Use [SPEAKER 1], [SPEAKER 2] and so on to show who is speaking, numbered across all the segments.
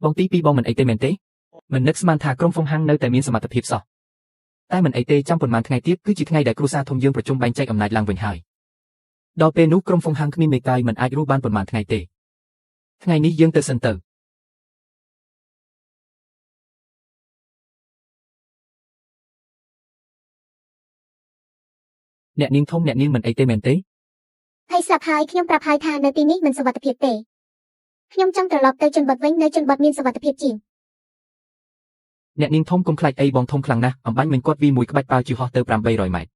[SPEAKER 1] បងទីពីបងមិនអីទេមែនទេមិននឹកស្មានថាក្រុមហ្វុងហាំងនៅតែមានសមត្ថភាពសោះតែមិនអីទេចាំប៉ុន្មានថ្ងៃទៀតគឺជាថ្ងៃដែលគ្រួសារធំយើងប្រជុំបែងចែកអំណាចឡើងវិញហើយដល់ពេលនោះក្រុមហ្វុងហាំងគ្មានមេកាយមិនអាចរស់បានប៉ុន្មានថ្ងៃទេថ្ងៃនេះយើងទៅសិនទៅអ្នកនាងធំអ្នកនាងមិនអីទេមែនទេ
[SPEAKER 2] ហើយស្លាប់ហើយខ្ញុំប្រាប់ហើយថានៅទីនេះមិនសុវត្ថិភាពទេខ្ញុំចង់ត្រឡប់ទៅជនបទវិញនៅជនបទមានសុវត្ថិភាពជាង
[SPEAKER 1] អ្នកនាងធំកុំខ្លាចអីបងធំខ្លាំងណាស់អំបាញ់មិញគាត់វីមួយក្បាច់ប៉ាវជិះហោះទៅ800ម៉ែត្រ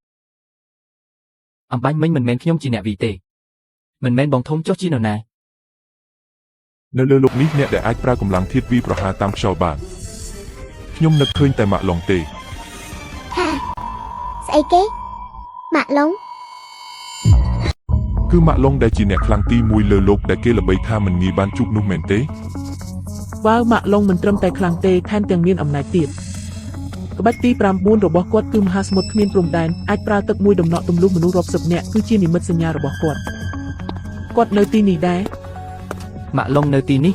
[SPEAKER 1] អំបាញ់មិញមិនមែនខ្ញុំជាអ្នកវីទេមិនមែនបងធំចុះជានរណា
[SPEAKER 3] នៅលើលោកនេះអ្នកដែលអាចប្រើកម្លាំងធាតុវីប្រហារតាមខ្យល់បានខ្ញុំនឹកឃើញតែម៉ាក់ឡុងទេ
[SPEAKER 2] ហាស្អីគេម៉ាក់ឡុង
[SPEAKER 3] គឺម៉ាក់ឡុងដែលជាអ្នកខ្លាំងទី1លើលោកដែលគេល្បីថាមិនងាយបានជួបនោះមែនទេ
[SPEAKER 4] វ៉ាវម៉ាក់ឡុងមិនត្រឹមតែខ្លាំងទេថែមទាំងមានអំណាចទៀតក្បាច់ទី9របស់គាត់គឺមហាសមុទ្រគ្មានព្រំដែនអាចប្រើទឹកមួយដំណក់ទម្លុះមនុស្សរាប់សិបនាក់គឺជានិមិត្តសញ្ញារបស់គាត់នៅទីនេះដែរ
[SPEAKER 1] ម៉ាក់ឡុងនៅទីនេះ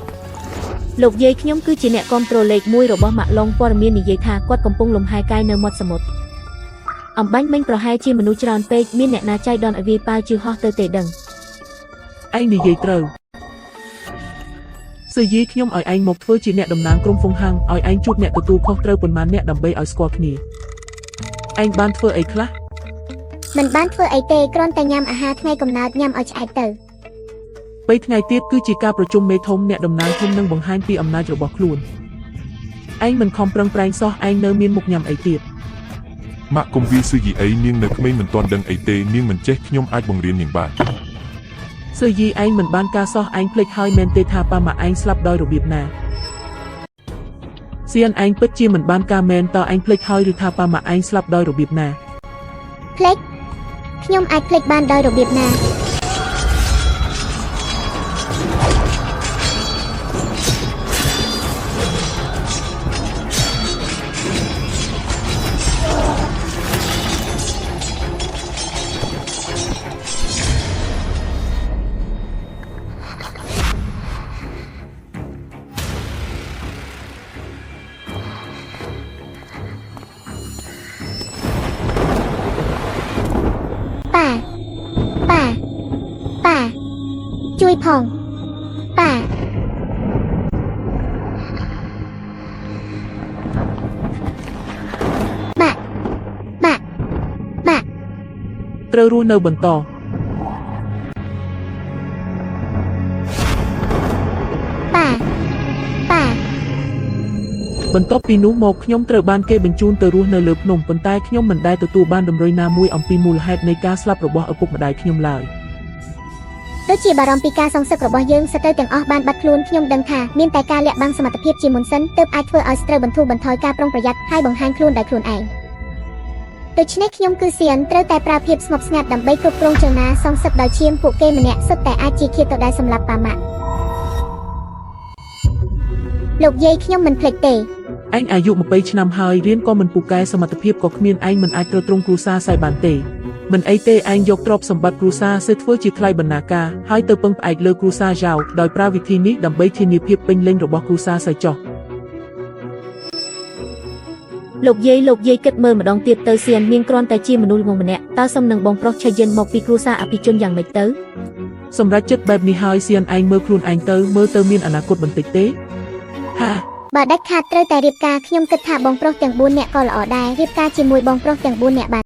[SPEAKER 5] លោកយាយខ្ញុំគឺជាអ្នកគ្រប់គ្រងលេខ1របស់ម៉ាក់ឡុងព័ត៌មាននិយាយថាគាត់កំពុងលំហែកាយនៅមាត់សមុទ្រអំបាញ់មិញប្រហែលជាមនុស្សច្រើនពេកមានអ្នកណាចៃដន្យឲ្យវាប៉ាវជិះហោះទៅទេដឹង
[SPEAKER 4] ឯងនិយាយត្រូវសើយាយខ្ញុំឲ្យឯងមកធ្វើជាអ្នកតំណាងក្រុមហ្វុងហាំងឲ្យឯងជួបអ្នកទទួលខុសត្រូវប៉ុន្មានអ្នកដើម្បីឲ្យស្គាល់គ្នាឯងបានធ្វើអីខ្លះ
[SPEAKER 2] មិនបានធ្វើអីទេគ្រាន់តែញ៉ាំអាហារថ្ងៃកំណើតញ៉ាំឲ្យឆ្អែតទៅ
[SPEAKER 4] 3ថ្ងៃទៀតគឺជាការប្រជុំមេធំអ្នកតំណាងធំនឹងបង្ហាញពីអំណាចរបស់ខ្លួនឯងមិនខំប្រឹងប្រែងសោះឯងនៅមានមុខញ៉ាំអីទៀត
[SPEAKER 3] ម៉ាក់កុំវាស៊ឺយីអីនាងនៅក្មេងមិនទាន់ដឹងអីទេនាងមិនចេះខ្ញុំអាចបង្រៀននាងបាន
[SPEAKER 4] សើយីឯងមិនបានការសោះឯងភ្លេចហើយមែនទេថាប៉ាម៉ាក់ឯងស្លាប់ដោយរបៀបណាសៀនឯងពិតជាមិនបានការមែនតើឯងភ្លេចហើយឬថាប៉ាម៉ាក់ឯងស្លាប់ដោយរបៀបណា
[SPEAKER 2] ភ្លេចខ្ញុំអាចភ្លេចបានដោយរបៀបណាប៉ាជួយផងប៉ាបាក់
[SPEAKER 4] ត្រូវរស់នៅបន្តបន្ទាប់ពីនោះមកខ្ញុំត្រូវបានគេបញ្ជូនទៅរស់នៅលើភ្នំប៉ុន្តែខ្ញុំមិនដែលទទួលបានដំណោយណាមួយអំពីមូលហេតុនៃការស្លាប់របស់ឪពុកម្ដាយខ្ញុំឡើយ
[SPEAKER 2] ដូចជាបារម្ភពីការសងសឹករបស់យើងសត្រូវទាំងអស់បានបាត់ខ្លួនខ្ញុំដឹងថាមានតែការលាក់បាំងសមត្ថភាពជាមុនសិនទើបអាចធ្វើឲ្យស្ត្រូវបន្ធូរបន្ថយការប្រុងប្រយ័ត្នហើយបង្ហាញខ្លួនដោយខ្លួនឯងដូច្នេះខ្ញុំគឺសៀនត្រូវតែប្រើភាពស្ងប់ស្ងាត់ដើម្បីគ្រប់គ្រងចលនាសងសឹកដោយឈាមពួកគេម្នាក់សុទ្ធតែអាចជាឃាតដែលសម្លាប់ប៉ាម៉ាក់លោកយាយខ្ញុំមិនភ្លេចទេ
[SPEAKER 4] ឯងអាយុ20ឆ្នាំហើយរៀនក៏មិនពូកែសមត្ថភាពក៏គ្មានឯងមិនអាចទ្រទ្រង់គ្រួសារសៃបានទេមិនអីទេឯងយកទ្រព្យសម្បត្តិគ្រួសារសេធ្វើជាថ្លៃបណ្ណាការហើយទៅពឹងផ្អែកលើគ្រួសារយ៉ាវដោយប្រើវិធីនេះដើម្បីធានាភាពពេញលេញរបស់គ្រួសារសៃចុះ
[SPEAKER 5] លោកយាយគិតមើលម្ដងទៀតទៅសៀនមានគ្រាន់តែជាមនុស្សងងម្នាក់តើសុំនឹងបងប្រុសឆៃយិនមកពីគ្រួសារអភិជនយ៉ាងម៉េចទៅ
[SPEAKER 4] សម្រាប់ចិត្តបែបនេះហើយសៀនឯងមើលខ្លួនឯងទៅមើលទៅមានអនាគតបន្តិចទេហា
[SPEAKER 2] បើដាច់ខាតត្រូវតែរៀបការខ្ញុំគិតថាបងប្រុសទាំង4នាក់ក៏ល្អដែររៀបការជាមួយបងប្រុសទាំង4នាក់បាន